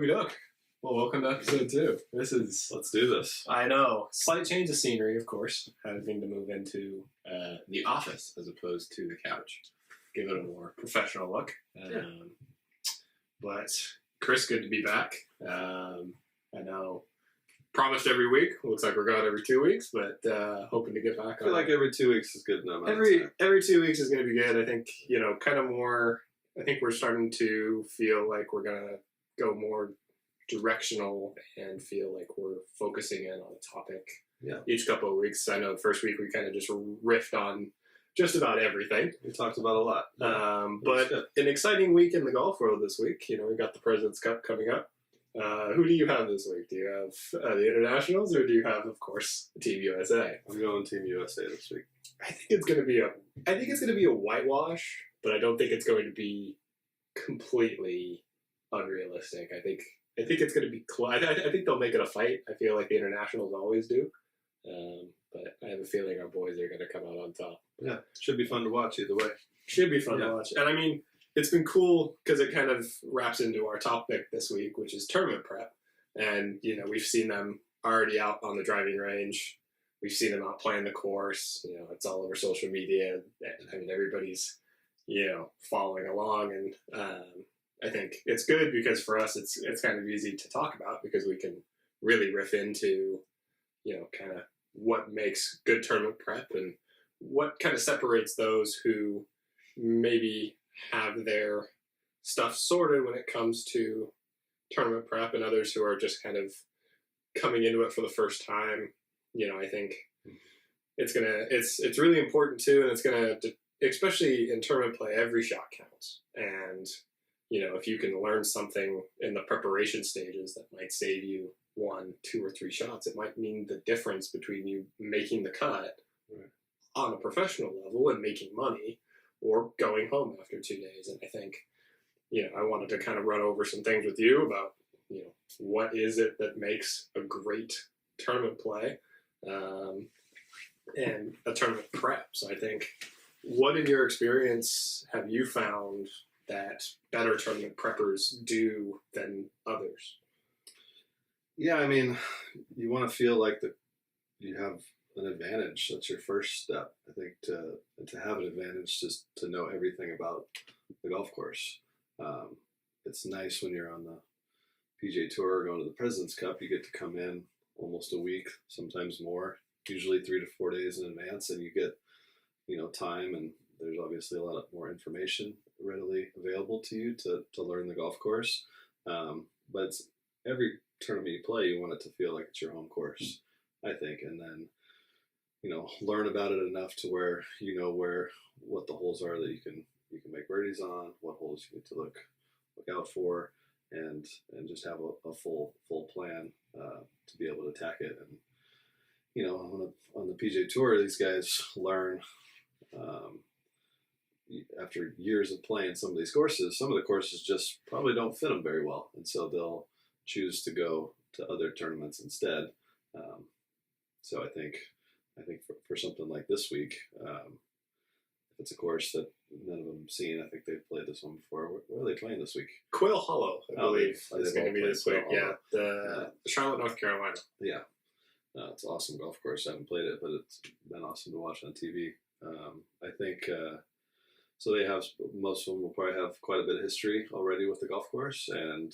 Okie doke. Well, welcome to episode 2. Let's do this. I know, slight change of scenery, of course, having to move into the office as opposed to the couch. Give it a more professional look. But Chris, good to be back. I know, promised every week. Looks like we're going every 2 weeks, but hoping to get back. I feel like every 2 weeks is good enough. Every 2 weeks is going to be good. I think, kind of more. I think we're starting to feel like we're going to go more directional and feel like we're focusing in on a topic each couple of weeks. I know the first week we kind of just riffed on just about everything. We talked about a lot. But an exciting week in the golf world this week. We've got the President's Cup coming up. Who do you have this week? Do you have the Internationals, or do you have, of course, Team USA? I'm going Team USA this week. I think it's going to be a whitewash, but I don't think it's going to be completely unrealistic. I think it's going to be close. I think they'll make it a fight. I feel like the Internationals always do. But I have a feeling our boys are going to come out on top. Yeah, should be fun to watch either way. Should be fun to watch. And I mean, it's been cool because it kind of wraps into our topic this week, which is tournament prep. And, we've seen them already out on the driving range. We've seen them out playing the course. It's all over social media. I mean, everybody's, following along. And I think it's good because for us, it's kind of easy to talk about because we can really riff into, kind of what makes good tournament prep and what kind of separates those who maybe have their stuff sorted when it comes to tournament prep and others who are just kind of coming into it for the first time. I think it's really important too, and it's gonna, especially in tournament play, every shot counts. And if you can learn something in the preparation stages that might save you 1, 2, or 3 shots, it might mean the difference between you making the cut on a professional level and making money, or going home after 2 days. And I think, I wanted to kind of run over some things with you about, what is it that makes a great tournament play and a tournament prep. So I think, what in your experience have you found that better tournament preppers do than others? Yeah, I mean, you want to feel like that you have an advantage. That's your first step. I think to have an advantage, just to know everything about the golf course. It's nice when you're on the PGA Tour or going to the President's Cup. You get to come in almost a week, sometimes more, usually 3 to 4 days in advance, and you get time, and there's obviously a lot more information readily available to you to learn the golf course. But it's every tournament you play, you want it to feel like it's your home course, I think, and then learn about it enough to where what the holes are that you can make birdies on, what holes you need to look out for, and just have a full plan to be able to attack it. And on the PGA Tour, these guys learn after years of playing some of these courses. Some of the courses just probably don't fit them very well, and so they'll choose to go to other tournaments instead. So I think for something like this week, if it's a course that none of them seen, I think they've played this one before. Where are they playing this week? Quail Hollow, I believe, is going to be this week. Yeah, the Charlotte, North Carolina. Yeah, it's an awesome golf course. I haven't played it, but it's been awesome to watch on TV. I think so. They have, most of them will probably have quite a bit of history already with the golf course, and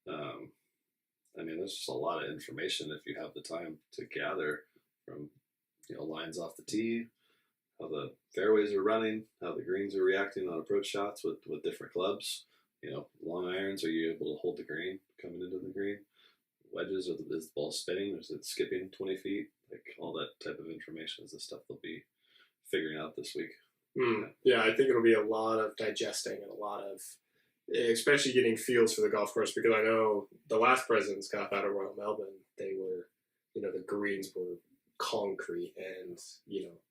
I mean, there's just a lot of information if you have the time to gather from lines off the tee, how the fairways are running, how the greens are reacting on approach shots with different clubs. Long irons, are you able to hold the green coming into the green? Wedges, is the ball spinning, or is it skipping 20 feet? Like, all that type of information is the stuff they'll be figuring out this week. Yeah, I think it'll be a lot of digesting and a lot of, especially getting feels for the golf course, because I know the last President's Cup out of Royal Melbourne, they were, the greens were concrete, and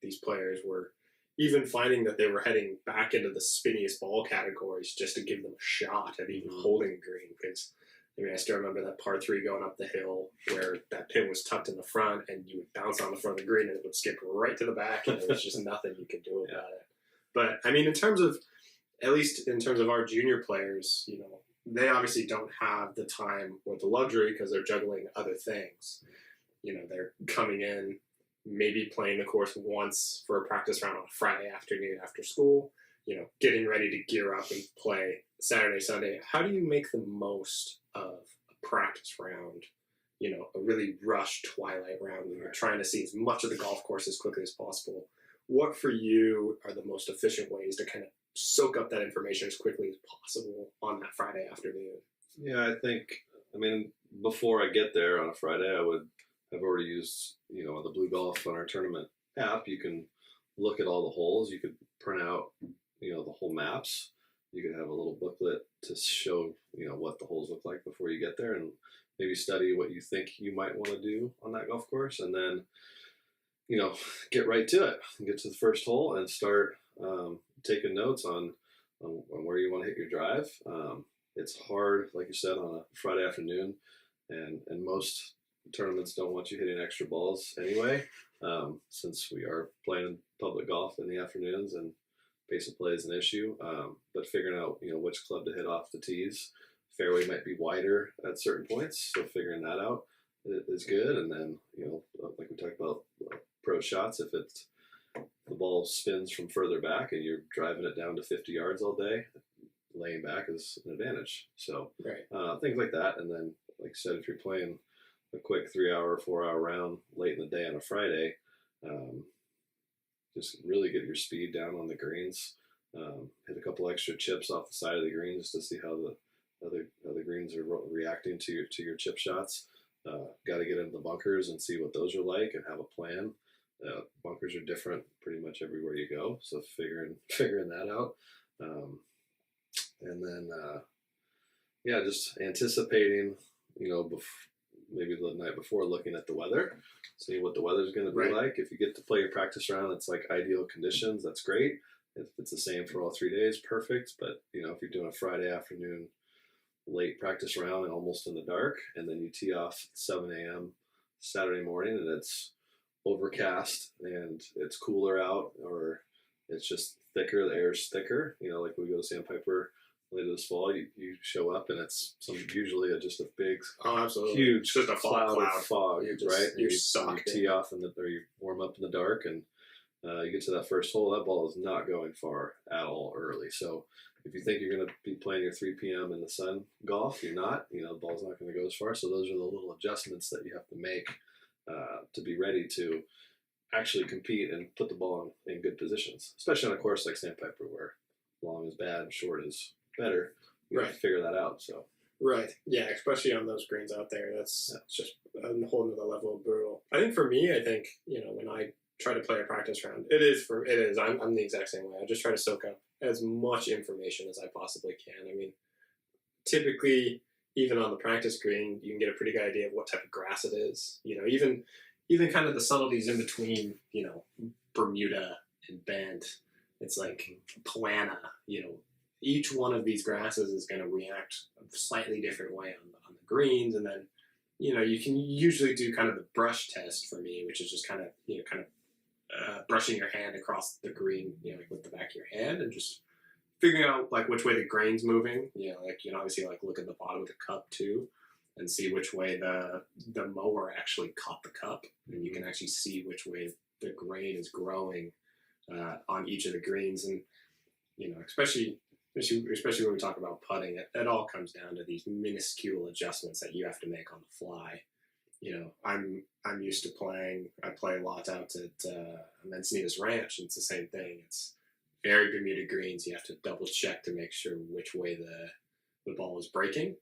these players were even finding that they were heading back into the spinniest ball categories just to give them a shot at even holding a green. Because I still remember that par 3 going up the hill where that pin was tucked in the front, and you would bounce on the front of the green and it would skip right to the back, and there was just nothing you could do about it. But I mean, at least in terms of our junior players, they obviously don't have the time or the luxury because they're juggling other things. They're coming in, maybe playing the course once for a practice round on a Friday afternoon after school, getting ready to gear up and play Saturday, Sunday. How do you make the most of a practice round, a really rushed twilight round when you're trying to see as much of the golf course as quickly as possible? What for you are the most efficient ways to kind of soak up that information as quickly as possible on that Friday afternoon? Yeah, I mean, before I get there on a Friday, I've already used, the Blue Golf on our tournament app. You can look at all the holes. You could print out, the whole maps. You could have a little booklet to show, what the holes look like before you get there, and maybe study what you think you might want to do on that golf course, and then, get right to it and get to the first hole and start taking notes on where you want to hit your drive. It's hard, like you said, on a Friday afternoon, and most tournaments don't want you hitting extra balls anyway, since we are playing public golf in the afternoons and pace of play is an issue. But figuring out, which club to hit off the tees. Fairway might be wider at certain points, so figuring that out is good. And then, like we talked about pro shots, if the ball spins from further back and you're driving it down to 50 yards all day, laying back is an advantage. So right. Things like that. And then, like I said, if you're playing a quick 3-hour, 4-hour round late in the day on a Friday, just really get your speed down on the greens. Hit a couple extra chips off the side of the greens to see how the greens are reacting to your chip shots. Got to get into the bunkers and see what those are like and have a plan. Bunkers are different pretty much everywhere you go, so figuring that out. And then just anticipating, maybe the night before, looking at the weather, seeing what the weather's going to be like. If you get to play your practice round, it's like ideal conditions, that's great. If it's the same for all 3 days, perfect. But if you're doing a Friday afternoon late practice round and almost in the dark, and then you tee off at 7 a.m. Saturday morning and it's overcast and it's cooler out, or it's just thicker, the air's thicker, like we go to Sandpiper later this fall, you show up and it's usually just a big, absolutely, huge just a cloud of fog, right? You're you tee off or you warm up in the dark, and you get to that first hole, that ball is not going far at all early. So if you think you're going to be playing your 3 p.m. in the sun golf, you're not. The ball's not going to go as far. So those are the little adjustments that you have to make to be ready to actually compete and put the ball in good positions, especially on a course like Sandpiper where long is bad, short is better. You have to figure that out. So right, yeah, especially on those greens out there, that's just a whole nother level of brutal. I think for me, when I try to play a practice round, it is. I'm the exact same way. I just try to soak up as much information as I possibly can. I mean, typically, even on the practice green, you can get a pretty good idea of what type of grass it is. Even kind of the subtleties in between, Bermuda and Bent. It's like Plana, each one of these grasses is going to react a slightly different way on the greens. And then, you can usually do kind of the brush test for me, which is just kind of brushing your hand across the green, with the back of your hand and just figuring out like which way the grain's moving. Obviously like look at the bottom of the cup too and see which way the mower actually caught the cup, and you can actually see which way the grain is growing on each of the greens. And especially when we talk about putting, it all comes down to these minuscule adjustments that you have to make on the fly. I'm used to playing. I play a lot out at Encinitas Ranch, and it's the same thing. It's very Bermuda greens. You have to double check to make sure which way the ball is breaking.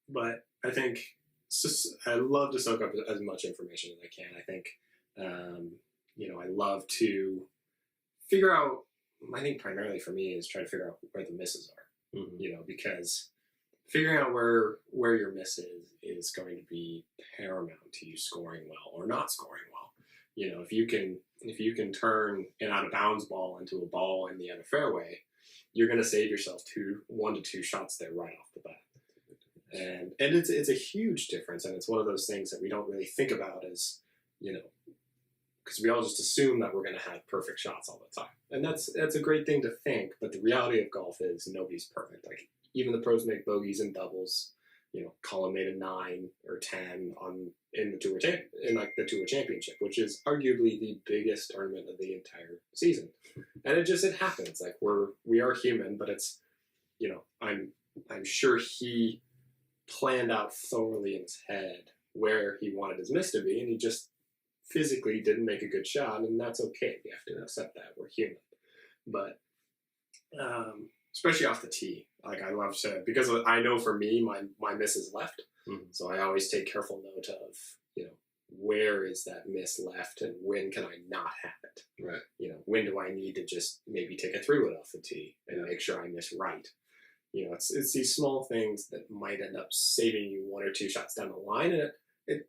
But I think I love to soak up as much information as I can. I think I love to figure out. I think primarily for me is try to figure out where the misses are. Because figuring out where your miss is going to be paramount to you scoring well or not scoring well. If you can turn an out of bounds ball into a ball in the other fairway, you're going to save yourself 1 to 2 shots there right off the bat. And it's a huge difference, and it's one of those things that we don't really think about as because we all just assume that we're going to have perfect shots all the time. And that's a great thing to think, but the reality of golf is nobody's perfect. Like, even the pros make bogeys and doubles. Colin made a 9 or 10 in the Tour Championship, which is arguably the biggest tournament of the entire season. And it happens. Like, we are human, but it's, I'm sure he planned out thoroughly in his head where he wanted his miss to be, and he just physically didn't make a good shot, and that's okay. We have to accept that. We're human. But especially off the tee, like, I love to, because I know for me, my miss is left, so I always take careful note of, where is that miss left, and when can I not have it? Right. When do I need to just maybe take a 3-wood off the tee and make sure I miss right? It's these small things that might end up saving you 1 or 2 shots down the line, and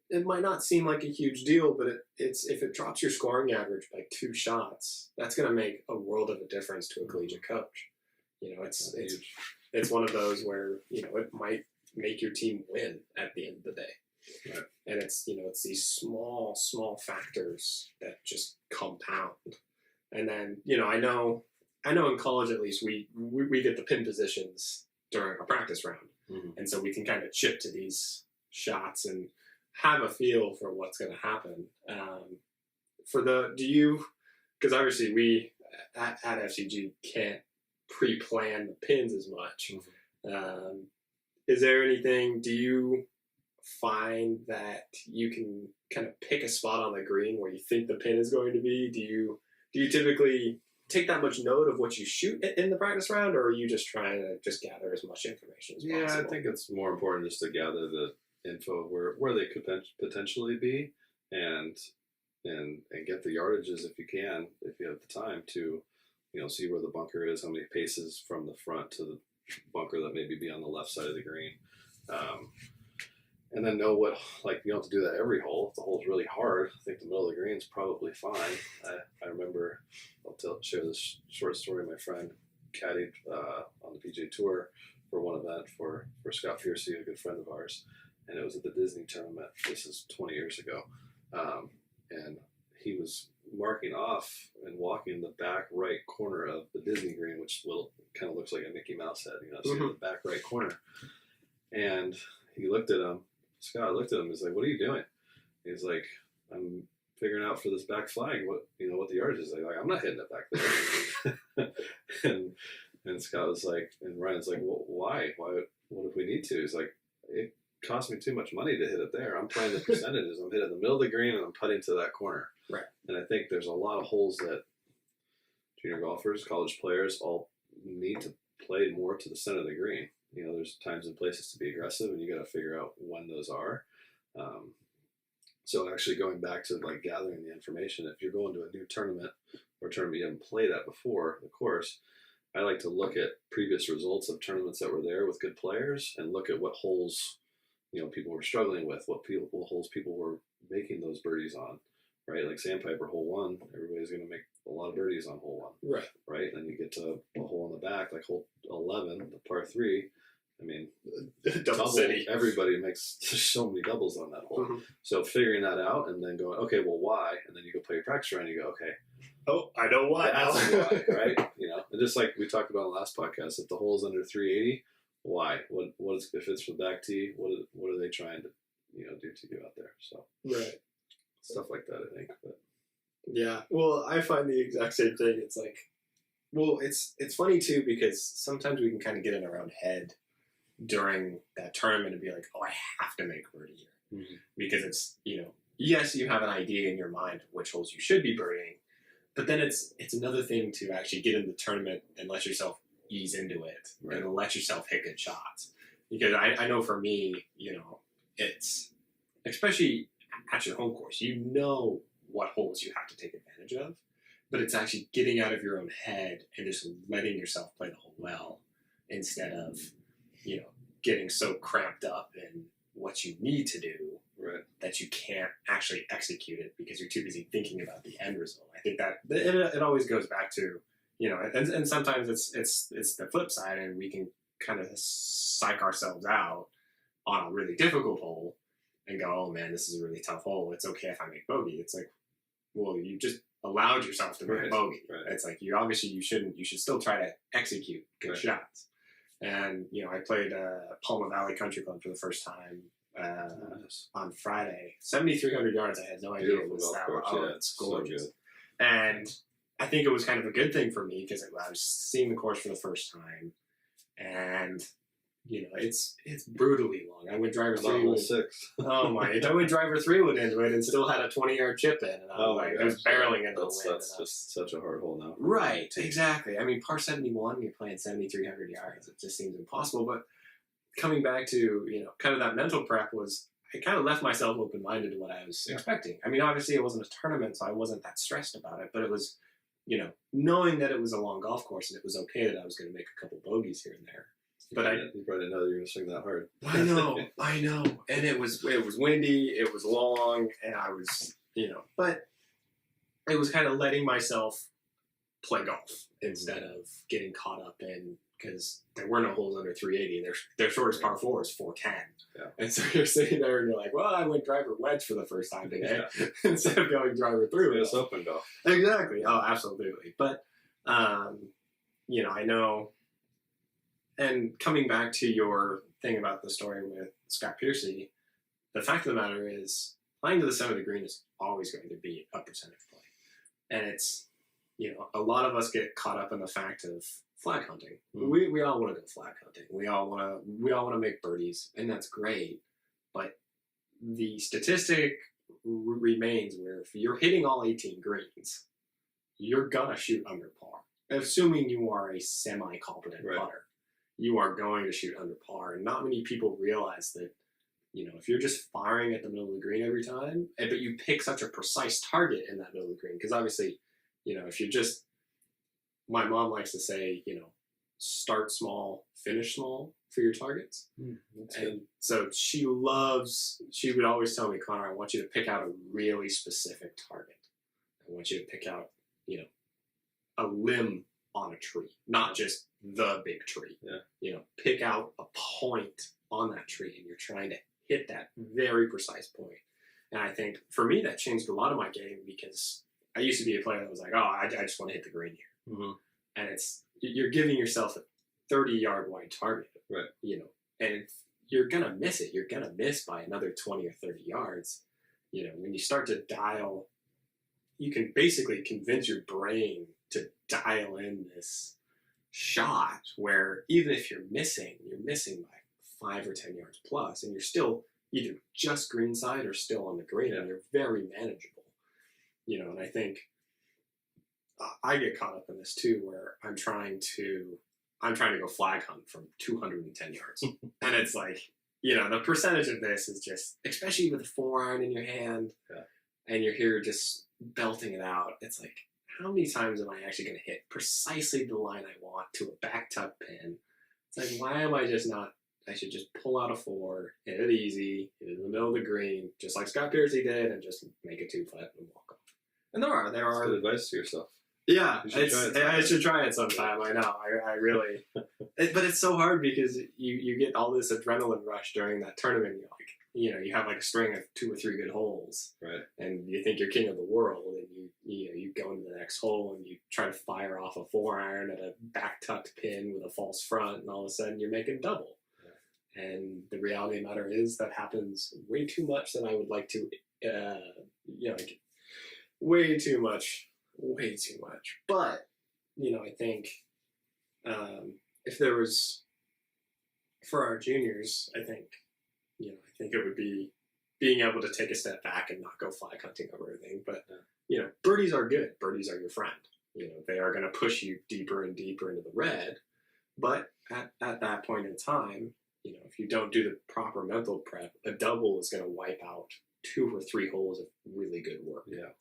it might not seem like a huge deal, but it's if it drops your scoring average by 2 shots, that's going to make a world of a difference to a collegiate coach. It's one of those where it might make your team win at the end of the day. Right. And it's these small factors that just compound. And then I know in college, at least, we get the pin positions during our practice round, and so we can kind of chip to these shots and have a feel for what's going to happen. Because obviously we at FCG can't pre-plan the pins as much. Is there anything? Do you find that you can kind of pick a spot on the green where you think the pin is going to be? Do you typically take that much note of what you shoot in the practice round, or are you just trying to just gather as much information as possible? Yeah, I think it's more important just to gather the info where they could potentially be, and get the yardages if you can, if you have the time to, see where the bunker is, how many paces from the front to the bunker that maybe be on the left side of the green. And then know what, like, you don't have to do that every hole. If the hole's really hard, I think the middle of the green is probably fine. I remember, share this short story. My friend caddied on the PGA Tour for one event for Scott Fiercy, a good friend of ours, and it was at the Disney tournament. This is 20 years ago. And he was marking off and walking the back right corner of the Disney green, which kind of looks like a Mickey Mouse head, so the back right corner. And he looked at him. Scott looked at him. He's like, "What are you doing?" He's like, "I'm figuring out for this back flag what the yardage is." Like, "I'm not hitting it back there." and Scott was like, and Ryan's like, "Well, why? What if we need to?" He's like, "It costs me too much money to hit it there. I'm playing the percentages. I'm hitting the middle of the green and I'm putting to that corner." Right. And I think there's a lot of holes that junior golfers, college players, all need to play more to the center of the green. There's times and places to be aggressive, and you got to figure out when those are. So actually going back to, like, gathering the information, if you're going to a new tournament or a tournament you haven't played at before, of course, I like to look at previous results of tournaments that were there with good players and look at what holes, people were struggling with, what holes people were making those birdies on, right? Like Sandpiper hole 1, everybody's going to make a lot of birdies on hole 1. Right. Right. Then you get to a hole in the back, like hole 11, the par 3. I mean, double city. Everybody makes so many doubles on that hole. So figuring that out and then going, okay, well, why? And then you go play your practice round and you go, okay. Oh, I know why. That's why, right? And just like we talked about in the last podcast, if the hole is under 380, why? What is, if it's for the back tee, what are they trying to, do to you out there? So right. Stuff like that, I think. But yeah. Well, I find the exact same thing. It's like, well, it's funny too, because sometimes we can kind of get in our own head during that tournament and be like, oh, I have to make birdie here. Because it's, yes, you have an idea in your mind of which holes you should be birdieing, but then it's another thing to actually get in the tournament and let yourself ease into it, right, and let yourself hit good shots. Because I know for me, it's, especially at your home course, what holes you have to take advantage of, but it's actually getting out of your own head and just letting yourself play the hole well, instead of getting so cramped up in what you need to do, right, that you can't actually execute it because you're too busy thinking about the end result. I think that it always goes back to, and sometimes it's the flip side, and we can kind of psych ourselves out on a really difficult hole and go, oh man, this is a really tough hole. It's okay if I make bogey. It's like, well, you just allowed yourself to make a bogey. Right. It's like you shouldn't. You should still try to execute good shots. And I played Palma Valley Country Club for the first time on Friday. 7,300 yards. I had no idea it was that. It's gorgeous. So and I think it was kind of a good thing for me because I was seeing the course for the first time, and it's brutally long. I went driver 3 6. Oh my! I went driver 3 wood into it and still had a 20-yard chip in, and I was barreling into the wind. That's just such a hard hole now. Right, exactly. I mean, par 71, you're playing 7,300 yards. It just seems impossible. But coming back to kind of that mental prep was I kind of left myself open-minded to what I was expecting. I mean, obviously it wasn't a tournament, so I wasn't that stressed about it. But it was, knowing that it was a long golf course and it was okay that I was going to make a couple bogeys here and there. But you probably didn't know you were going to swing that hard. I know, and it was windy, it was long, and I was, but it was kind of letting myself play golf instead of getting caught up in, because there were no holes under 380. Their shortest par 4 is 410, and so you're sitting there and you're like, well, I went driver wedge for the first time today instead of going driver through. It's open golf. Exactly. Oh, absolutely. But I know. And coming back to your thing about the story with Scott Piercy, the fact of the matter is playing to the center of the green is always going to be a percentage play. And it's, a lot of us get caught up in the fact of flag hunting. Mm-hmm. We all want to go flag hunting. We all want to make birdies, and that's great. But the statistic remains where if you're hitting all 18 greens, you're gonna shoot under par, assuming you are a semi-competent putter. You are going to shoot under par. And not many people realize that, if you're just firing at the middle of the green every time, but you pick such a precise target in that middle of the green, because obviously, if you just, my mom likes to say, start small, finish small for your targets. And so she would always tell me, Connor, I want you to pick out a really specific target. I want you to pick out, a limb on a tree, not just the big tree. Pick out a point on that tree, and you're trying to hit that very precise point. And I think for me that changed a lot of my game, because I used to be a player that was like, oh, I just want to hit the green here. Mm-hmm. And you're giving yourself a 30-yard wide target, and you're gonna miss it. You're gonna miss by another 20 or 30 yards. When you start to dial, you can basically convince your brain to dial in this shot where even if you're missing by 5 or 10 yards plus, and you're still either just greenside or still on the green, and you're very manageable. And I think I get caught up in this too, where I'm trying to go flag hunt from 210 yards, and it's like, the percentage of this is just, especially with a 4-iron in your hand, and you're here just belting it out. It's like, how many times am I actually going to hit precisely the line I want to a back tuck pin? It's like, why am I just not? I should just pull out a 4, hit it easy, hit it in the middle of the green, just like Scott Piercy did, and just make a 2-putt and walk off. And there are That's good advice to yourself. Yeah, I should try it sometime. I know, I really. But it's so hard because you get all this adrenaline rush during that tournament. You're like, you have like a string of 2 or 3 good holes, and you think you're king of the world, and you go into the next hole and you try to fire off a 4-iron at a back tucked pin with a false front, and all of a sudden you're making double. And the reality of the matter is that happens way too much than I would like to, way too much. But, I think if there was, for our juniors, I think it would be being able to take a step back and not go flag hunting over everything. But, birdies are good. Birdies are your friend. They are going to push you deeper and deeper into the red. But at that point in time, if you don't do the proper mental prep, a double is going to wipe out 2 or 3 holes of really good work. Yeah.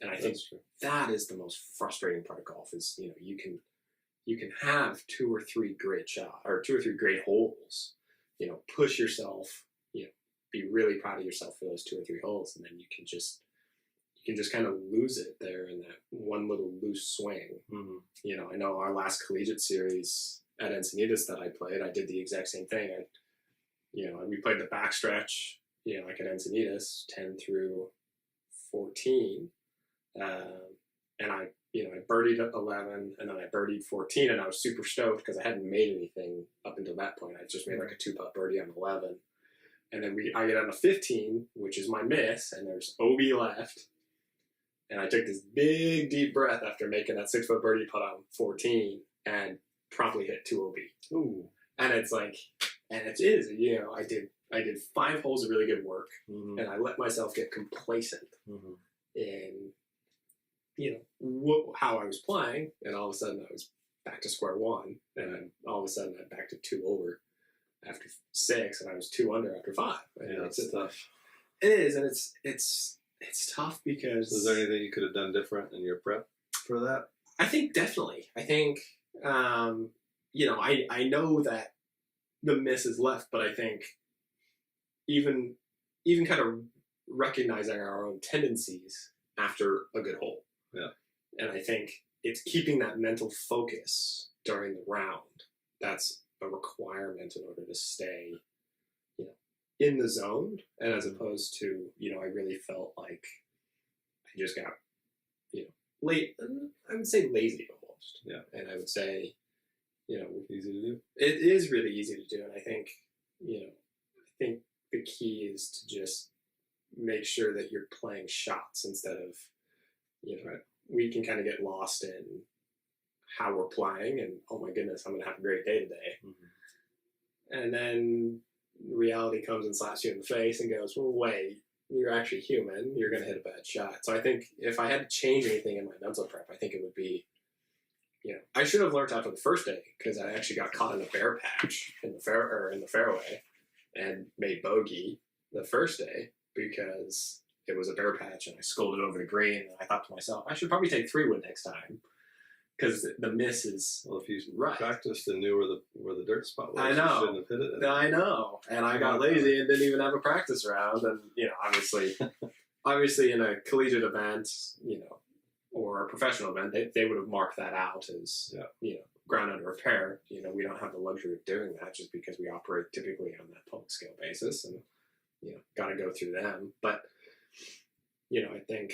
And I think that is the most frustrating part of golf is, you can have 2 or 3 great shots or 2 or 3 great holes, push yourself, be really proud of yourself for those 2 or 3 holes. And then you can just kind of lose it there in that one little loose swing. Mm-hmm. I know our last collegiate series at Encinitas that I played, I did the exact same thing. We played the backstretch, like at Encinitas, 10 through 14. And I birdied at 11, and then I birdied 14, and I was super stoked because I hadn't made anything up until that point. I just made like a 2-putt birdie on 11. And then I get on to 15, which is my miss, and there's OB left. And I took this big, deep breath after making that 6-foot birdie putt on 14 and promptly hit 2 OB. Ooh. And it's like, and it is, I did 5 holes of really good work, Mm-hmm. and I let myself get complacent Mm-hmm. in, how I was playing, and all of a sudden I was back to square one, and then all of a sudden I'm back to 2 over after 6, and I was 2 under after 5. And Yeah, it's tough. It is, and it's tough because. Is there anything you could have done different in your prep for that? I think definitely. I think I know that the miss is left, but I think even kind of recognizing our own tendencies after a good hole. Yeah. And I think it's keeping that mental focus during the round. That's a requirement in order to stay, in the zone. And as opposed to, I really felt like I just got, late. I would say lazy almost. Yeah. And I would say, Easy to do. it is really easy to do. And I think, the key is to just make sure that you're playing shots instead of, Right. we can kind of get lost in how we're playing and, oh my goodness, I'm going to have a great day today. Mm-hmm. And then reality comes and slaps you in the face and goes, well, wait, you're actually human. You're going to hit a bad shot. So I think if I had to change anything in my mental prep, I think it would be, I should have learned after the first day because I actually got caught in a bear patch in the fairway and made bogey the first day because it was a bear patch and I scolded over the green and I thought to myself, I should probably take 3-wood next time because the miss is Well, if you right. practiced and knew where the dirt spot was, I know. you shouldn't have hit it. I know, and I got lazy and didn't even have a practice round. And obviously, in a collegiate event, or a professional event, they would have marked that out as ground under repair. We don't have the luxury of doing that just because we operate typically on that public scale basis, and got to go through them. But I think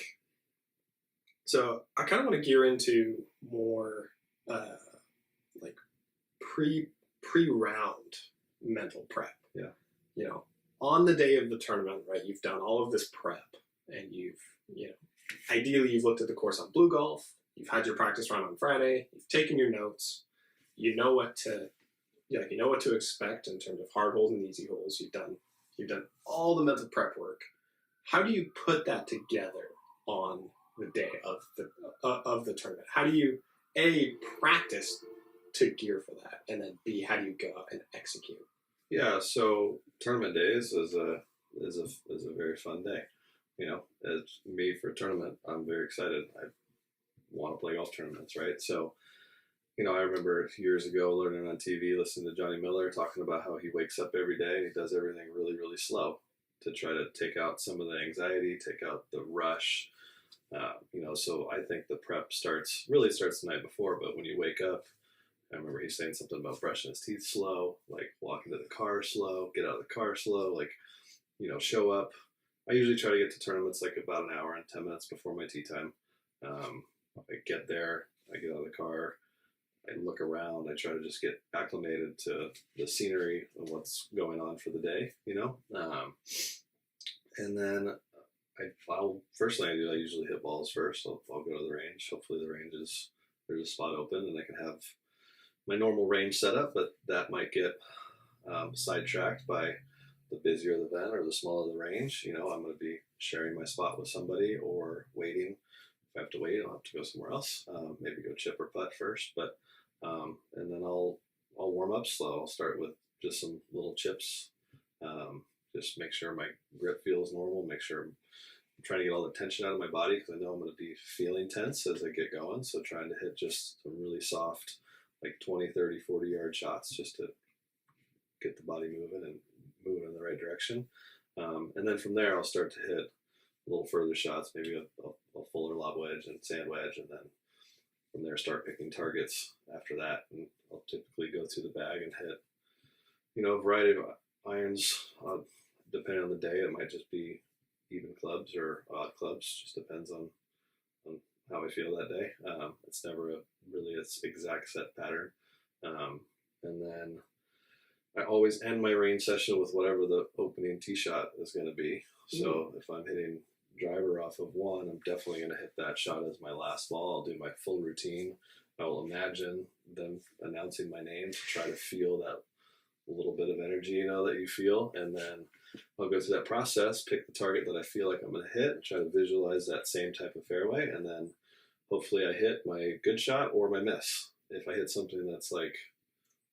so. I kind of want to gear into more like pre-round mental prep. Yeah. On the day of the tournament, right? You've done all of this prep, and you've ideally you've looked at the course on Blue Golf. You've had your practice round on Friday. You've taken your notes. You know what to expect in terms of hard holes and easy holes. You've done all the mental prep work. How do you put that together on the day of the tournament? How do you A, practice to gear for that, and then B, how do you go out and execute? Yeah, so tournament days is a very fun day. As me for a tournament, I'm very excited. I want to play golf tournaments, right? So, I remember years ago learning on TV, listening to Johnny Miller talking about how he wakes up every day and he does everything really, really slow to try to take out some of the anxiety, take out the rush. So I think the prep starts the night before, but when you wake up, I remember he's saying something about brushing his teeth slow, like walking to the car slow, get out of the car slow, like, show up. I usually try to get to tournaments like about an hour and 10 minutes before my tee time. I get there, I get out of the car, I look around, I try to just get acclimated to the scenery and what's going on for the day, and then first thing I do, I usually hit balls first. I'll go to the range. Hopefully there's a spot open and I can have my normal range set up, but that might get sidetracked by the busier the event or the smaller the range. I'm going to be sharing my spot with somebody or waiting. If I have to wait, I'll have to go somewhere else. Maybe go chip or putt first, but and then I'll warm up slow. I'll start with just some little chips. Just make sure my grip feels normal. Make sure I'm trying to get all the tension out of my body because I know I'm going to be feeling tense as I get going. So trying to hit just some really soft, like 20, 30, 40-yard shots just to get the body moving and moving in the right direction. And then from there, I'll start to hit a little further shots, maybe a fuller lob wedge and sand wedge, and then from there start picking targets after that. And I'll typically go through the bag and hit, a variety of irons. Depending on the day, it might just be even clubs or odd clubs. Just depends on how I feel that day. It's never really an exact set pattern. And then I always end my range session with whatever the opening tee shot is going to be. So if I'm hitting driver off of one, I'm definitely going to hit that shot as my last ball. I'll do my full routine. I will imagine them announcing my name to try to feel that little bit of energy, you know, that you feel. And then I'll go through that process, pick the target that I feel like I'm going to hit, and try to visualize that same type of fairway. And then hopefully I hit my good shot or my miss. If I hit something that's like,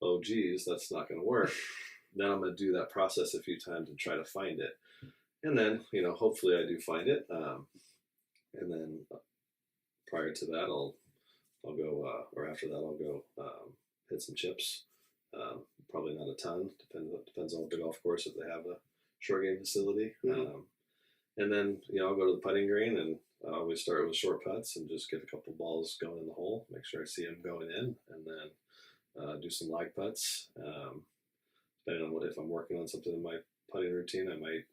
oh, geez, that's not going to work, then I'm going to do that process a few times and try to find it. And then, you know, hopefully I do find it. And then prior to that, I'll go, or after that, I'll go hit some chips. Probably not a ton. Depends on the golf course if they have a short game facility. And then, you know, I'll go to the putting green, and I always start with short putts and just get a couple balls going in the hole, make sure I see them going in, and then do some lag putts. Depending on if I'm working on something in my putting routine, I might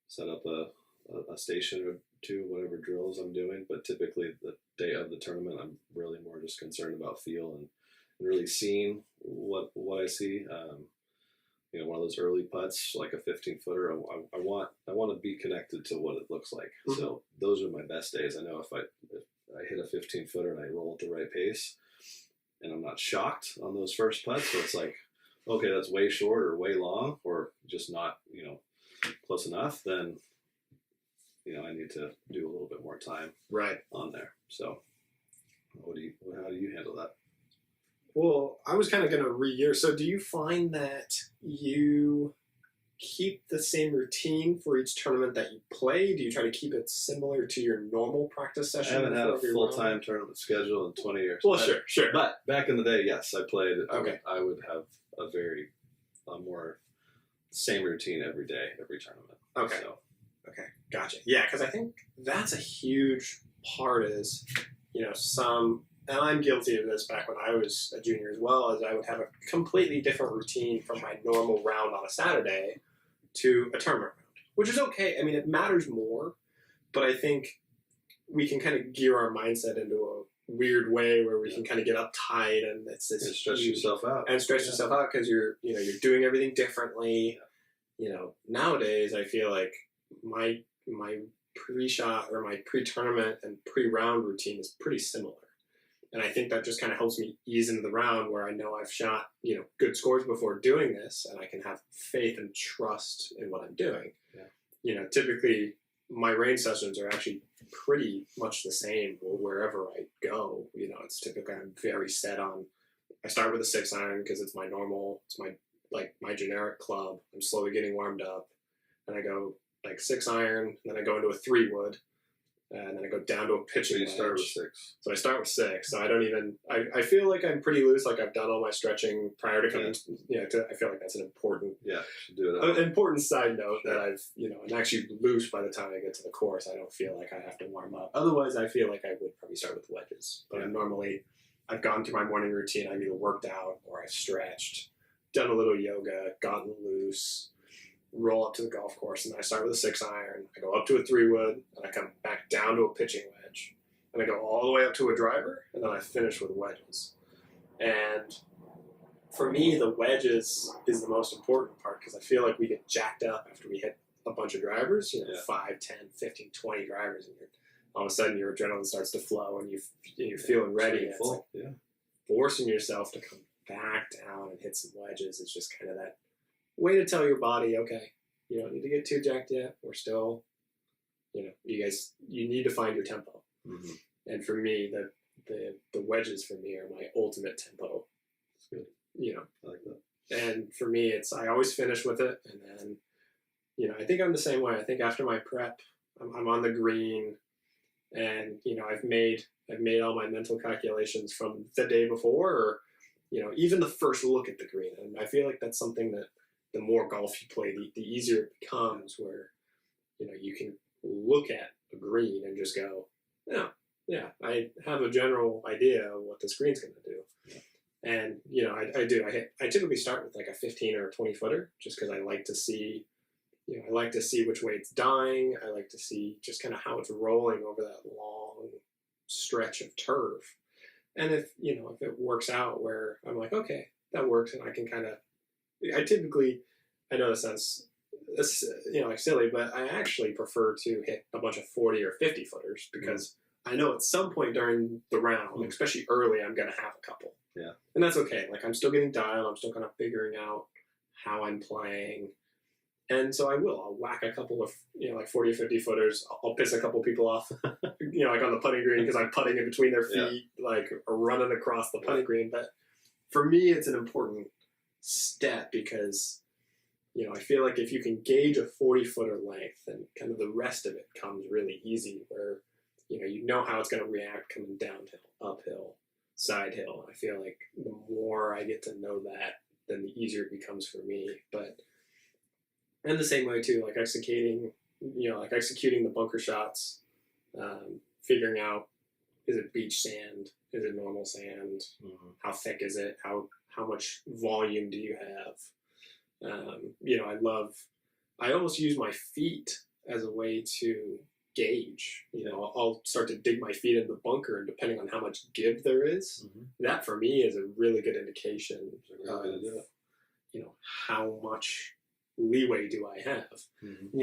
set up a station or two, whatever drills I'm doing. But typically the day of the tournament, I'm really more just concerned about feel and really seeing what I see. You know, one of those early putts, like a 15-footer, I want to be connected to what it looks like. So those are my best days. I know if I hit a 15-footer and I roll at the right pace, and I'm not shocked on those first putts, so it's like, okay, that's way short or way long or just not, you know, close enough, then, you know, I need to do a little bit more time on there. So how do you handle that? Well, I was kind of going to re-gear. So do you find that you keep the same routine for each tournament that you play? Do you try to keep it similar to your normal practice session? I haven't had a full-time tournament schedule in 20 years. Well, sure. But back in the day, yes, I played. Okay. I would have a more same routine every day, every tournament. Okay. So. Okay. Gotcha. Yeah, because I think that's a huge part is, you know, and I'm guilty of this back when I was a junior as well, as I would have a completely different routine from my normal round on a Saturday to a tournament round, which is okay. I mean, it matters more, but I think we can kind of gear our mindset into a weird way where we can kind of get uptight and it's this and stress yourself out because you're doing everything differently. You know, nowadays I feel like my pre-shot or my pre-tournament and pre-round routine is pretty similar. And I think that just kind of helps me ease into the round where I know I've shot, you know, good scores before doing this, and I can have faith and trust in what I'm doing. Yeah. You know, typically my range sessions are actually pretty much the same wherever I go. You know, it's typically I'm very set on. I start with a 6-iron because it's my generic club. I'm slowly getting warmed up, and I go like 6-iron, then I go into a 3-wood. And then I go down to a pitching wedge. So you start with 6. So I start with 6. So I don't even. I feel like I'm pretty loose. Like I've done all my stretching prior to coming. I feel like that's an important. Yeah, should do it. An important side note that I'm actually loose by the time I get to the course. I don't feel like I have to warm up. Otherwise, I feel like I would probably start with wedges. But I've gone through my morning routine. I've either worked out or I've stretched, done a little yoga, gotten loose. Roll up to the golf course, and then I start with a 6-iron. I go up to a 3-wood, and I come back down to a pitching wedge, and I go all the way up to a driver, and then I finish with wedges. And for me, the wedges is the most important part because I feel like we get jacked up after we hit a bunch of drivers, 5, 10, 15, 20 drivers, and all of a sudden your adrenaline starts to flow, and you're feeling ready. And it's like forcing yourself to come back down and hit some wedges. It's just kind of that way to tell your body, okay, you don't need to get too jacked yet. We're still, you need to find your tempo. Mm-hmm. And for me, the wedges for me are my ultimate tempo. That's good. You know, I like that. And for me, I always finish with it. And then, I think I'm the same way. I think after my prep, I'm on the green, and I've made all my mental calculations from the day before, or even the first look at the green. And I feel like that's something that the more golf you play, the easier it becomes, where, you can look at a green and just go, yeah, I have a general idea of what this green's going to do. Yeah. And, I do. I typically start with like a 15 or a 20 footer just because I like to see, which way it's dying. I like to see just kind of how it's rolling over that long stretch of turf. And if it works out where I'm like, okay, that works, and I can kind of, I know this sounds, like silly, but I actually prefer to hit a bunch of 40 or 50 footers because I know at some point during the round, especially early, I'm going to have a couple. Yeah. And that's okay. Like, I'm still getting dialed. I'm still kind of figuring out how I'm playing. And so I'll whack a couple of, like 40 or 50 footers. I'll piss a couple people off, like on the putting green because I'm putting in between their feet, like running across the putting green. But for me, it's an important step because, I feel like if you can gauge a 40-footer length, then kind of the rest of it comes really easy where, you know how it's going to react coming downhill, uphill, side hill. I feel like the more I get to know that, then the easier it becomes for me. And the same way too, like executing the bunker shots, figuring out, is it beach sand? Is it normal sand? Mm-hmm. How thick is it? How much volume do you have? I almost use my feet as a way to gauge. I'll start to dig my feet into the bunker, and depending on how much give there is, that for me is a really good indication of, how much leeway do I have.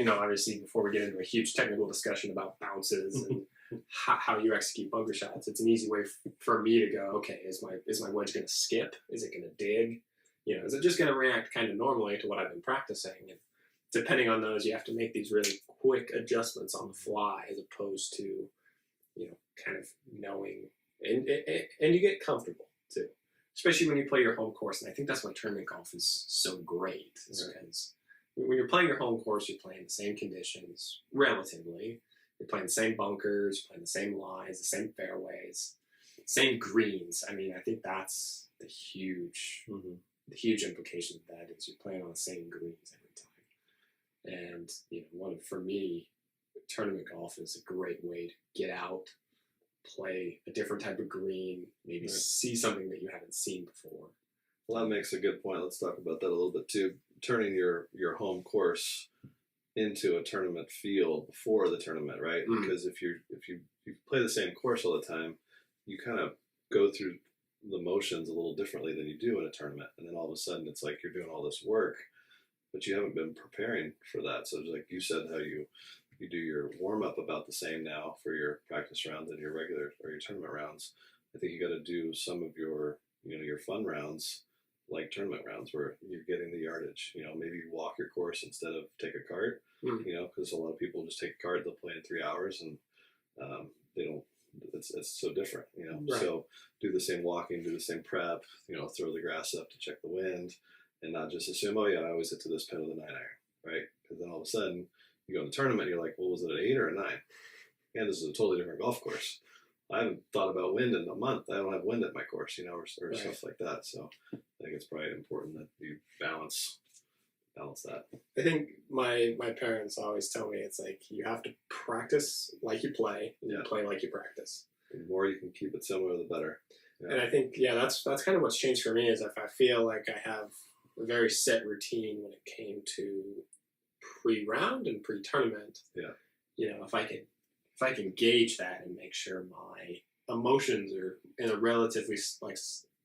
Obviously, before we get into a huge technical discussion about bounces and how you execute bunker shots, it's an easy way for me to go, okay, is my wedge going to skip? Is it going to dig? Is it just going to react kind of normally to what I've been practicing? And depending on those, you have to make these really quick adjustments on the fly as opposed to, kind of knowing. And you get comfortable, too. Especially when you play your home course. And I think that's why tournament golf is so great. Because when you're playing your home course, you're playing the same conditions, relatively. You're playing the same bunkers, you're playing the same lines, the same fairways, same greens. I mean, I think that's the huge implication of that is you're playing on the same greens every time. And, for me, tournament golf is a great way to get out, play a different type of green, maybe see something that you haven't seen before. Well, that makes a good point. Let's talk about that a little bit too. Turning your home course into a tournament field before the tournament, right? Because if you play the same course all the time, you kind of go through the motions a little differently than you do in a tournament, and then all of a sudden it's like you're doing all this work, but you haven't been preparing for that. So like you said, how you do your warm up about the same now for your practice rounds and your regular or your tournament rounds. I think you got to do some of your your fun rounds like tournament rounds where you're getting the yardage. Maybe you walk your course instead of take a cart. Because a lot of people just take a cart, they'll play in 3 hours, and they don't. It's so different. Right. So do the same walking, do the same prep. Throw the grass up to check the wind, and not just assume, oh yeah, I always hit to this pin with a 9-iron, right? Because then all of a sudden you go in the tournament, and you're like, well, was it an 8 or a 9? And this is a totally different golf course. I haven't thought about wind in a month. I don't have wind at my course, or stuff like that. So I think it's probably important that you balance that. I think my parents always tell me it's like you have to practice like you play, and you play like you practice. The more you can keep it similar, the better. Yeah. And I think that's kind of what's changed for me is if I feel like I have a very set routine when it came to pre-round and pre-tournament. Yeah. If I can gauge that and make sure my emotions are in a relatively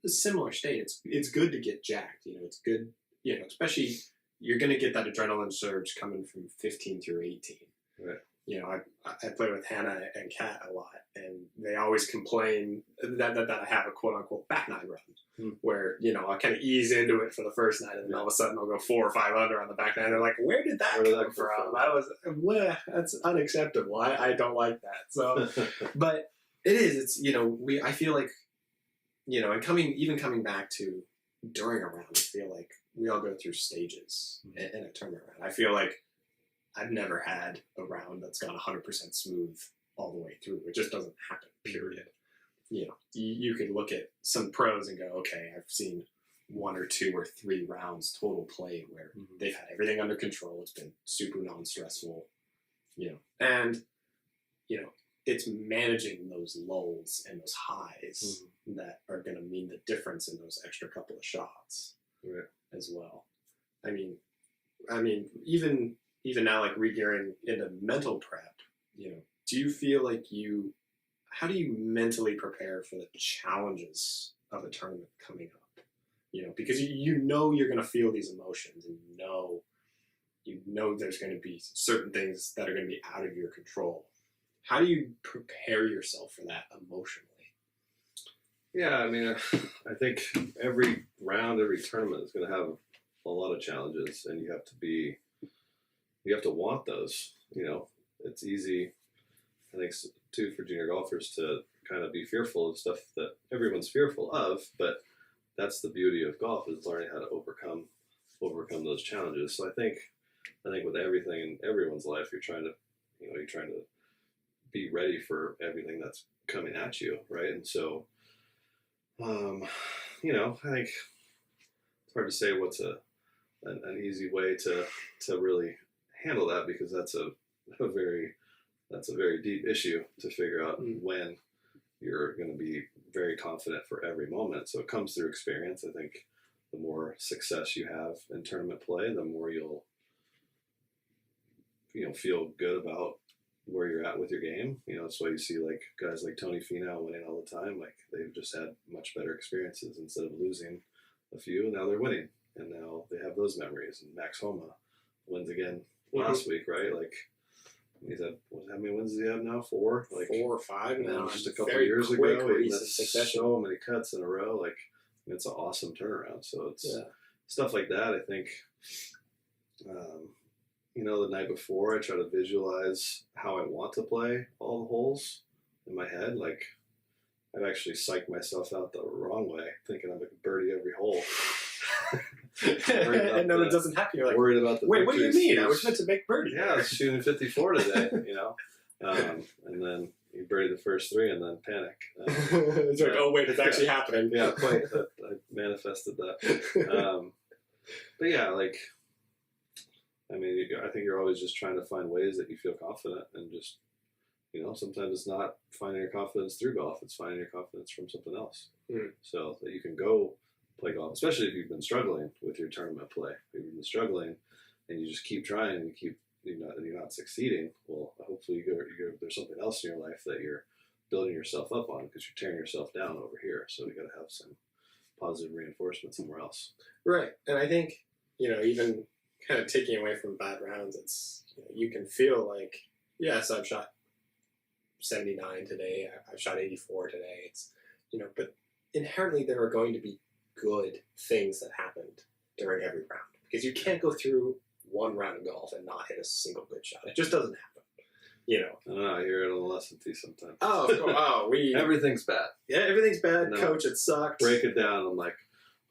similar state, it's good to get jacked. It's good. Especially you're going to get that adrenaline surge coming from 15 through 18. Right. I play with Hannah and Kat a lot, and they always complain that I have a quote unquote back nine run, where I'll kind of ease into it for the first night, and then all of a sudden I'll go 4 or 5 under on the back nine. They're like, "Where did that come from?" That's unacceptable. I don't like that. So, but it is. It's I feel like and coming back to during a round, I feel like we all go through stages in a tournament round. I feel like I've never had a round that's gone 100% smooth all the way through. It just doesn't happen, period. You could look at some pros and go, okay, I've seen 1 or 2 or 3 rounds total played where they've had everything under control. It's been super non-stressful, and, it's managing those lulls and those highs that are going to mean the difference in those extra couple of shots as well. I mean, even now, like re-gearing into mental prep, do you feel like you how do you mentally prepare for the challenges of a tournament coming up? Because you know you're going to feel these emotions, and you know there's going to be certain things that are going to be out of your control. How do you prepare yourself for that emotionally? Yeah, I mean, I think every round, every tournament is going to have a lot of challenges, and you have to want those. It's easy, I think, too, for junior golfers to kind of be fearful of stuff that everyone's fearful of, but that's the beauty of golf, is learning how to overcome those challenges. So I think with everything in everyone's life, you're trying to be ready for everything that's coming at you, right? And so, I think it's hard to say what's an easy way to really handle that, because that's a very deep issue to figure out when you're going to be very confident for every moment. So it comes through experience. I think the more success you have in tournament play, the more you'll feel good about where you're at with your game. That's why you see like guys like Tony Finau winning all the time. Like, they've just had much better experiences. Instead of losing a few, now they're winning, and now they have those memories. And Max Homa wins again last week, right? Like, he's had, how many wins does he have now? 4? Like 4 or 5 now. Just a couple of years ago, he missed so many cuts in a row. Like, it's an awesome turnaround. So it's stuff like that. I think, the night before, I try to visualize how I want to play all the holes in my head. Like, I've actually psyched myself out the wrong way, thinking I'm going to birdie every hole. And then it doesn't happen. You're like, worried about the wait, what do you mean? I was meant to make birdie. Yeah, I was shooting 54 today, and then you birdie the first 3 and then panic. It's like, oh wait, it's actually happening. Yeah, quite. I manifested that. But yeah, like, I mean, I think you're always just trying to find ways that you feel confident, and just, sometimes it's not finding your confidence through golf, it's finding your confidence from something else. So that you can go play golf, especially if you've been struggling with your tournament play. If you've been struggling and you just keep trying and you're not succeeding, well, hopefully there's something else in your life that you're building yourself up on, because you're tearing yourself down over here. So you got to have some positive reinforcement somewhere else. Right. And I think, even kind of taking away from bad rounds, it's, you can feel like, yes, I've shot 79 today, I've shot 84 today. It's, but inherently there are going to be good things that happened during every round, because you can't go through one round of golf and not hit a single good shot. It just doesn't happen. I don't know, I hear it on the lesson tee sometimes. Everything's bad. Yeah, everything's bad. Coach, it sucked. Break it down. I'm like,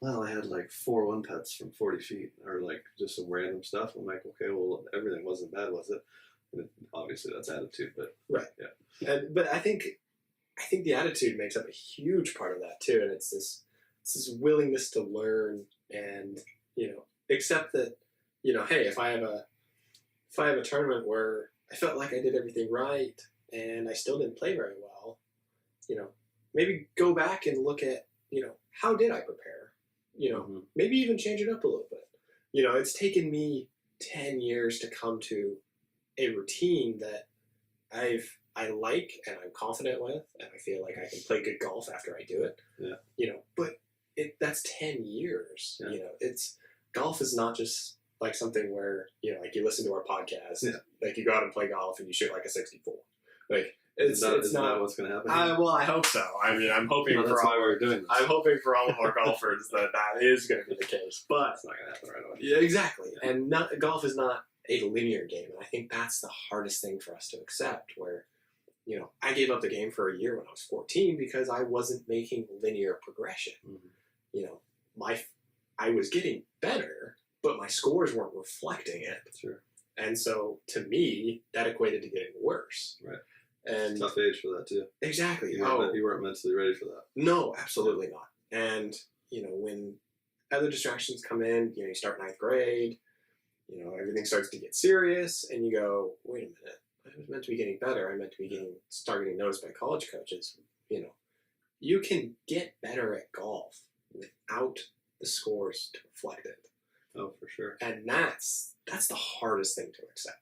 well, I had like 4 1-putts from 40 feet, or like just some random stuff. I'm like, okay, well, everything wasn't bad, was it? And obviously that's attitude, but right. Yeah. But I think the attitude makes up a huge part of that too, and it's this willingness to learn and accept that hey, if I have a tournament where I felt like I did everything right and I still didn't play very well, maybe go back and look at how did I prepare, maybe even change it up a little bit. It's taken me 10 years to come to a routine that I like and I'm confident with, and I feel like I can play good golf after I do it. Yeah. But that's 10 years. Yeah. It's golf is not just like something where like you listen to our podcast, yeah. like you go out and play golf and you shoot like a 64. Like it's not what's going to happen. Well, I hope so. I mean, I'm hoping that's why we're doing this. I'm hoping for all of our golfers that is going to be the case, but it's not going to happen right away. Yeah, exactly. And golf is not a linear game, and I think that's the hardest thing for us to accept. Where I gave up the game for a year when I was 14 because I wasn't making linear progression. I was getting better, but my scores weren't reflecting it. Sure. And so, to me, that equated to getting worse. Right. And tough age for that too. Exactly. You weren't mentally ready for that. No, absolutely not. And when other distractions come in, you start 9th grade, everything starts to get serious, and you go, wait a minute, I was meant to be getting better. I meant to be start getting noticed by college coaches. You can get better at golf without the scores to reflect it. Oh, for sure. And that's the hardest thing to accept.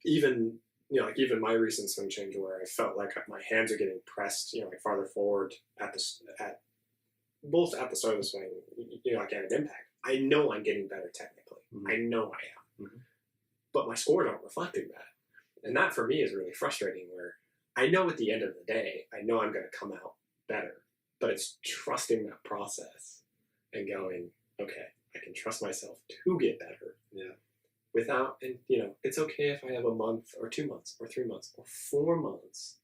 Even like even my recent swing change where I felt like my hands are getting pressed, like farther forward both at the start of the swing, like at an impact. I know I'm getting better technically. Mm-hmm. I know I am. Mm-hmm. But my scores aren't reflecting that. And that for me is really frustrating, where I know at the end of the day, I know I'm going to come out better. But it's trusting that process and going, okay, I can trust myself to get better. Yeah. And it's okay if I have a month or 2 months or 3 months or 4 months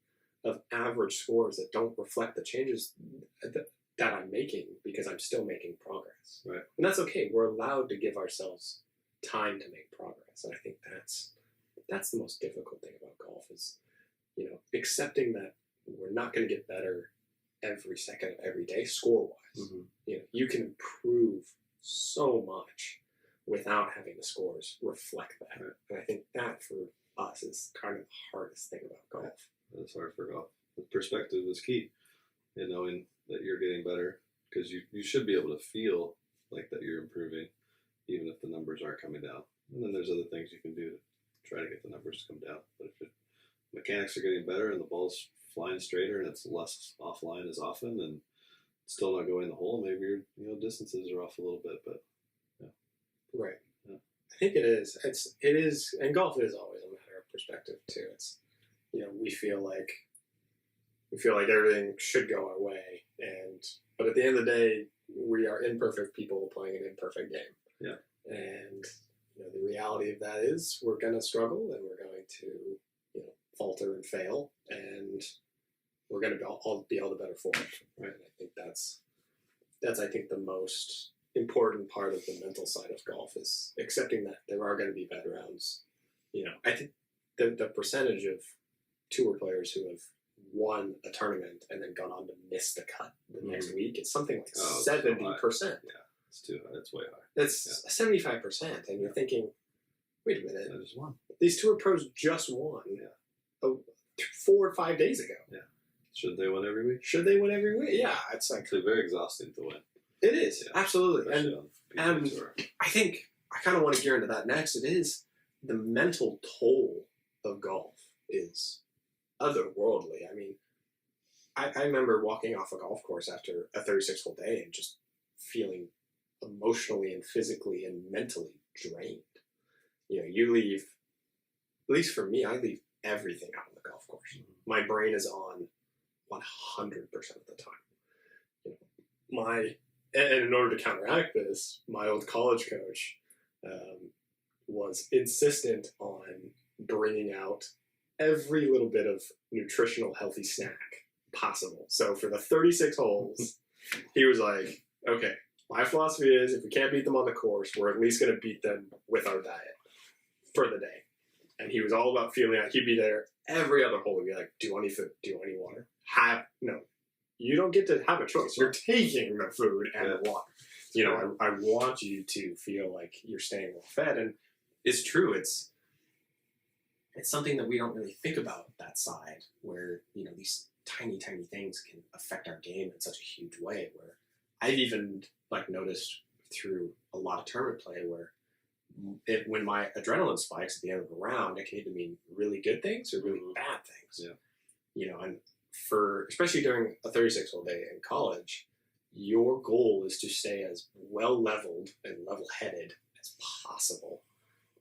of average scores that don't reflect the changes that I'm making, because I'm still making progress. Right. And that's okay. We're allowed to give ourselves time to make progress. And I think that's the most difficult thing about golf is, accepting that we're not going to get better every second of every day score-wise. Mm-hmm. You can improve so much without having the scores reflect that. Right. And I think that for us is kind of the hardest thing about golf. It's hard for golf. The perspective is key in knowing that you're getting better, because you should be able to feel like that you're improving, even if the numbers aren't coming down. And then there's other things you can do to try to get the numbers to come down. But if mechanics are getting better and the ball's flying straighter and it's less offline as often and it's still not going the hole, maybe your distances are off a little bit, but yeah. Right. Yeah. I think it is. It is, and golf is always a matter of perspective too. It's, we feel like everything should go our way, but at the end of the day, we are imperfect people playing an imperfect game. Yeah. And the reality of that is we're going to struggle and we're going to falter and fail, and we're going to all be all the better for it. Right. And I think that's I think the most important part of the mental side of golf is accepting that there are going to be bad rounds. I think the percentage of tour players who have won a tournament and then gone on to miss the cut the next week is something like 70%. Yeah, it's too high. It's way high. That's 75%, and you're thinking, wait a minute, I just won. These tour pros just won. Yeah. 4 or 5 days ago. Yeah. Should they win every week? Should they win every week? Yeah, it's actually very exhausting to win. It is, absolutely. And I think I kind of want to gear into that next. It is the mental toll of golf is otherworldly. I mean, I remember walking off a golf course after a 36-hole day and just feeling emotionally and physically and mentally drained. You leave, at least for me, I leave everything out on the golf course. Mm-hmm. My brain is on 100% of the time. And in order to counteract this, my old college coach was insistent on bringing out every little bit of nutritional healthy snack possible. So for the 36 holes, he was like, okay, my philosophy is if we can't beat them on the course, we're at least going to beat them with our diet for the day. And he was all about feeling like he'd be there every other hole. He'd be like, do you want any food? Do you want any water? No. You don't get to have a choice. You're taking the food and the water. I want you to feel like you're staying well fed. And it's true. It's something that we don't really think about, that side where, these tiny, tiny things can affect our game in such a huge way, where I've even noticed through a lot of tournament play where when my adrenaline spikes at the end of the round, it can either mean really good things or really bad things. Yeah. And especially during a 36-hole day in college, your goal is to stay as well-leveled and level-headed as possible,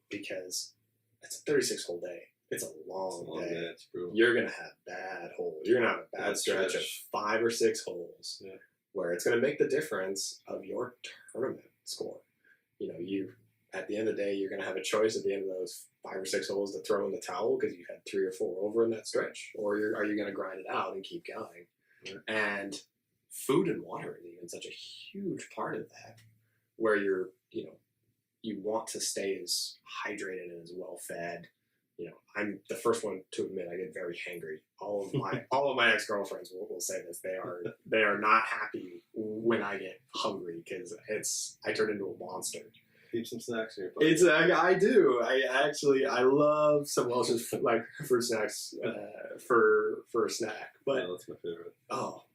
because it's a 36-hole day. It's a long day. It's brutal. You're going to have bad holes. You're going to have a bad stretch of 5 or 6 holes where it's going to make the difference of your tournament score. At the end of the day, you're going to have a choice at the end of those 5 or 6 holes to throw in the towel because you've had 3 or 4 over in that stretch, or are you going to grind it out and keep going? Yeah. And food and water is even such a huge part of that, where you want to stay as hydrated and as well fed. I'm the first one to admit I get very hangry. All of my ex-girlfriends will say this. They are not happy when I get hungry because I turn into a monster. Keep some snacks here. I do. I love some Welch's fruit snacks for a snack. But that's my favorite. Oh,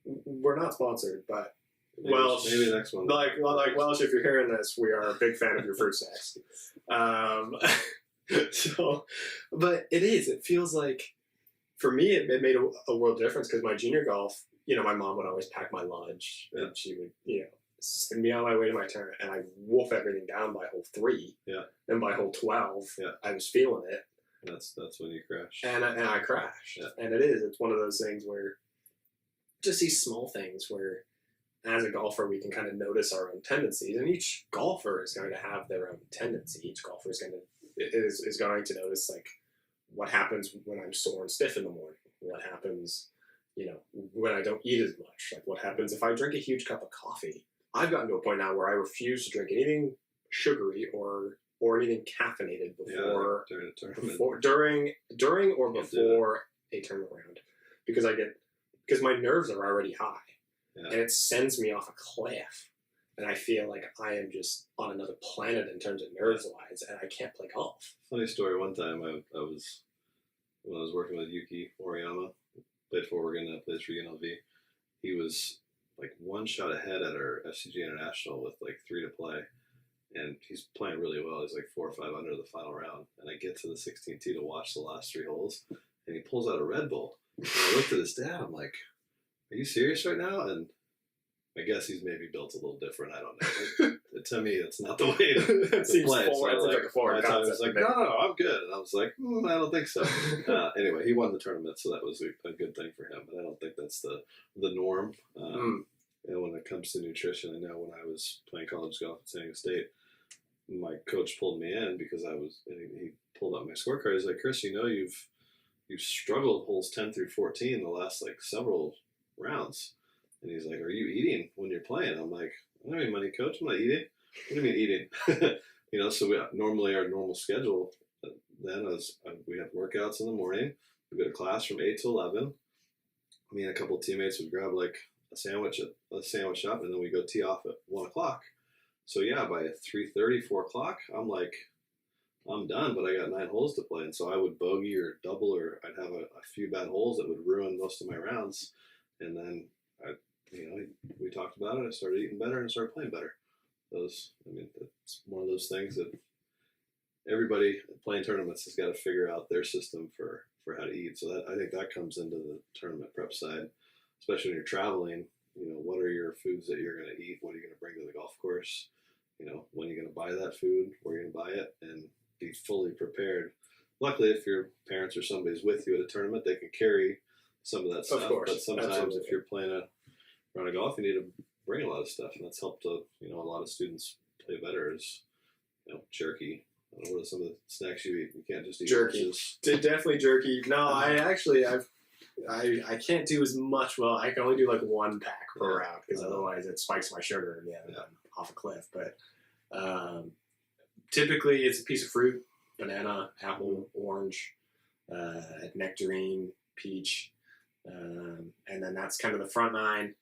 we're not sponsored, but Welch. Maybe the next one. Welch, if you're hearing this, we are a big fan of your fruit snacks. So, but it feels like, for me, it made a world difference because my junior golf, my mom would always pack my lunch and she would, send me on my way to my tournament and I wolf everything down by hole 3. Yeah. And by hole 12, yeah. I was feeling it. That's when you crash. And I crashed. Yeah. And it's one of those things where just these small things where as a golfer, we can kind of notice our own tendencies, and each golfer is going to have their own tendency. Each golfer is going to notice like what happens when I'm sore and stiff in the morning. What happens, when I don't eat as much. Like what happens if I drink a huge cup of coffee. I've gotten to a point now where I refuse to drink anything sugary or anything caffeinated before during a tournament. during or before a tournament round, because my nerves are already high. Yeah. And it sends me off a cliff. And I feel like I am just on another planet in terms of nerves-wise, and I can't play golf. Funny story, one time when I was working with Yuki Oriyama, played for Oregon, played for UNLV, he was like one shot ahead at our FCG International with like 3 to play. And he's playing really well. He's like 4 or 5 under the final round. And I get to the 16th tee to watch the last 3 holes, and he pulls out a Red Bull. And I looked at his dad, I'm like, are you serious right now? And I guess he's maybe built a little different. I don't know. To me, it's not the way to play. So like a foreign concept. I was like, no, I'm good. And I was like, I don't think so. Anyway, he won the tournament, so that was a good thing for him. But I don't think that's the norm. And when it comes to nutrition, I know when I was playing college golf at San Diego State, my coach pulled me in because he pulled up my scorecard. He's like, Chris, you've struggled holes 10 through 14 the last like several rounds. And he's like, are you eating when you're playing? I'm like, I don't have any money, coach. I'm not eating. What do you mean eating? So we normally our normal schedule then is we have workouts in the morning. We go to class from 8 to 11. Me and a couple of teammates would grab like a sandwich shop, and then we go tee off at 1 o'clock. So yeah, by 3:30, 4 o'clock, I'm like, I'm done, but I got 9 holes to play. And so I would bogey or double, or I'd have a few bad holes that would ruin most of my rounds. And then we talked about it. I started eating better and started playing better. It's one of those things that everybody playing tournaments has got to figure out their system for how to eat. So I think that comes into the tournament prep side, especially when you're traveling. What are your foods that you're going to eat? What are you going to bring to the golf course? When you're going to buy that food, where you're going to buy it, and be fully prepared. Luckily, if your parents or somebody's with you at a tournament, they can carry some of that stuff. Of course. But sometimes if you're playing a round of golf, you need to bring a lot of stuff, and that's helped a lot of students play better. Is jerky. What are some of the snacks you eat? You can't just eat jerky. Definitely jerky. No, I can't do as much. Well, I can only do like 1 pack per round because otherwise it spikes my sugar and I'm off a cliff. But typically it's a piece of fruit: banana, apple, orange, nectarine, peach, and then that's kind of the front 9.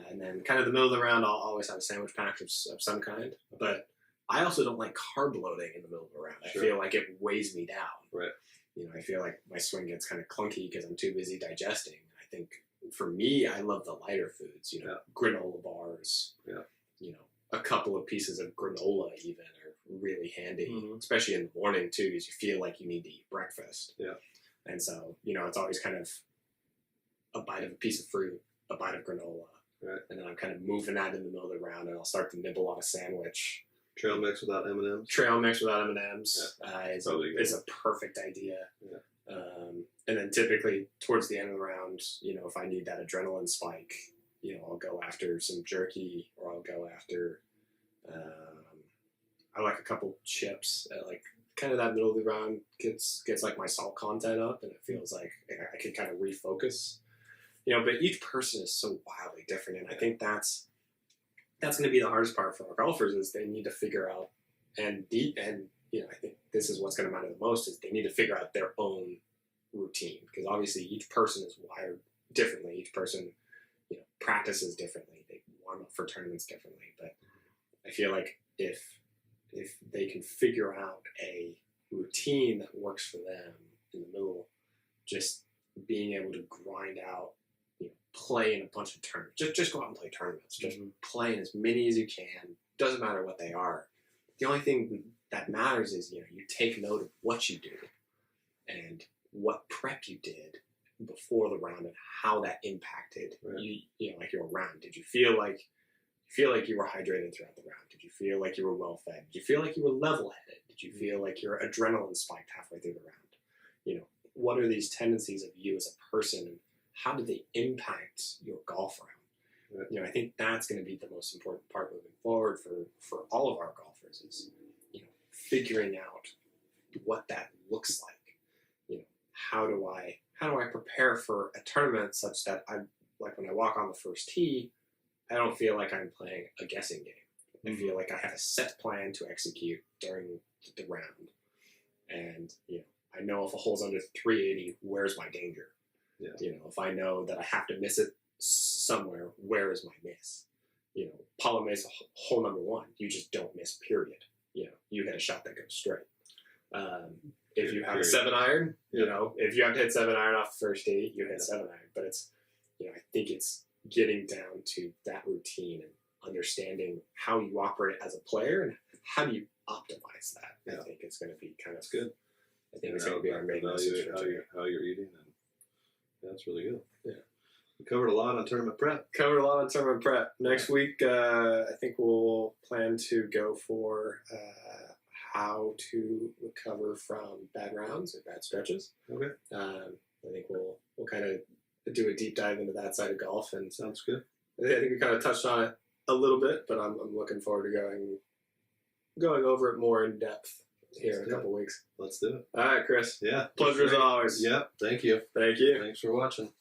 And then kind of the middle of the round, I'll always have a sandwich pack of some kind. But I also don't like carb loading in the middle of the round. I feel like it weighs me down. Right. I feel like my swing gets kind of clunky because I'm too busy digesting. I think for me, I love the lighter foods, granola bars, a couple of pieces of granola even are really handy, especially in the morning too, because you feel like you need to eat breakfast. Yeah. And so, it's always kind of a bite of a piece of fruit, a bite of granola. Right. And then I'm kind of moving that in the middle of the round, and I'll start to nibble on a sandwich. Trail mix without M&Ms? Trail mix without M&Ms is a perfect idea. Yeah. And then typically towards the end of the round, if I need that adrenaline spike, I'll go after some jerky, or I'll go after, I like a couple chips at like kind of that middle of the round gets like my salt content up, and it feels like I can kind of refocus. But each person is so wildly different, and I think that's going to be the hardest part for our golfers is they need to figure out, and I think this is what's going to matter the most is they need to figure out their own routine, because obviously each person is wired differently. Each person, practices differently. They warm up for tournaments differently. But I feel like if they can figure out a routine that works for them in the middle, just being able to grind out, play in a bunch of tournaments. Just go out and play tournaments. Just play in as many as you can. Doesn't matter what they are. The only thing that matters is, you take note of what you do and what prep you did before the round and how that impacted like your round. Did you feel like you were hydrated throughout the round? Did you feel like you were well fed? Did you feel like you were level headed? Did you feel like your adrenaline spiked halfway through the round? What are these tendencies of you as a person, and how do they impact your golf round? I think that's going to be the most important part moving forward for all of our golfers is, figuring out what that looks like. How do I prepare for a tournament such that like when I walk on the first tee, I don't feel like I'm playing a guessing game. I feel like I have a set plan to execute during the round. And, I know if a hole's under 380, where's my danger? Yeah. If I know that I have to miss it somewhere, where is my miss? Apollo Mesa hole number 1, you just don't miss, period. You hit a shot that goes straight. If you have a 7-iron, if you have to hit 7-iron off the first tee, you hit 7-iron. But it's, I think it's getting down to that routine and understanding how you operate as a player and how do you optimize that. I think it's going to be kind of good. I think it's going to be our main message. How you're eating, and that's really good. Yeah. We covered a lot on tournament prep. Next week, I think we'll plan to go for how to recover from bad rounds or bad stretches. Okay. I think we'll kind of do a deep dive into that side of golf, and sounds good. I think we kind of touched on it a little bit, but I'm looking forward to going over it more in depth here in a couple weeks. Let's do it. All right, Chris. Yeah. Pleasure as always. Yep. Thank you. Thank you. Thanks for watching.